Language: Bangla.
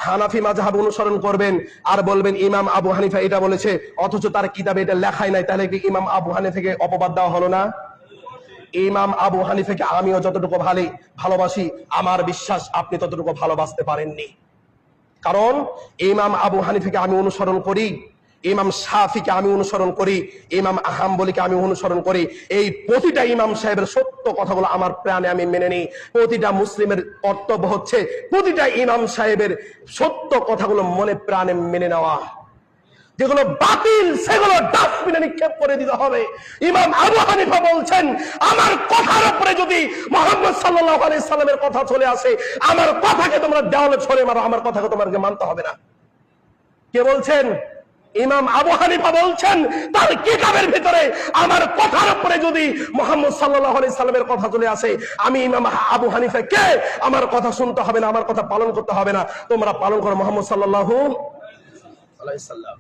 হানাফি মাযহাব অনুসরণ করবেন আর বলবেন ইমাম আবু হানিফা এটা বলেছে, অথচ তার কিতাবে এটা লেখাই নাই, তাহলে কি ইমাম আবু হানিফাকে অপবাদ দেওয়া হলো না? ইমাম আবু হানিফাকে আমিও যতটুকু ভালোবাসি, আমার বিশ্বাস আপনি ততটুকু ভালোবাসতে পারেননি। কারণ ইমাম আবু হানিফাকে আমি অনুসরণ করি, ইমাম শাফিকে আমি অনুসরণ করি, ইমাম হাম্বলিকে আমি অনুসরণ করি। এই প্রতিটা ইমাম সাহেবের সত্য কথাগুলো আমার প্রাণে আমি মেনে নিই। প্রতিটা মুসলিমের কর্তব্য হচ্ছে প্রতিটা ইমাম সাহেবের সত্য কথাগুলো মনে প্রাণে মেনে নেওয়া। যেগুলো বাতিল সেগুলো ডাস্টবিনে নিক্ষেপ করে দিতে হবে। ইমাম আবু হানিফা বলছেন, আমার কথার উপরে যদি মুহাম্মদ সাল্লাল্লাহু আলাইহি সাল্লামের কথা চলে আসে, আমার কথাকে তোমরা দেওয়ালে ছড়ে মারো, আমার কথাকে তোমাকে মানতে হবে না। কে বলছেন? ইমাম আবু হানিফা বলছেন, তার কিতাবের ভিতরে আমার কথার উপরে যদি মুহাম্মদ সাল্লাল্লাহু আলাইহি সাল্লামের কথা চলে আসে, আমি ইমাম আবু হানিফা কে, আমার কথা শুনতে হবে না, আমার কথা পালন করতে হবে না, তোমরা পালন করো মুহাম্মদ সাল্লাল্লাহু আলাইহি সাল্লাম।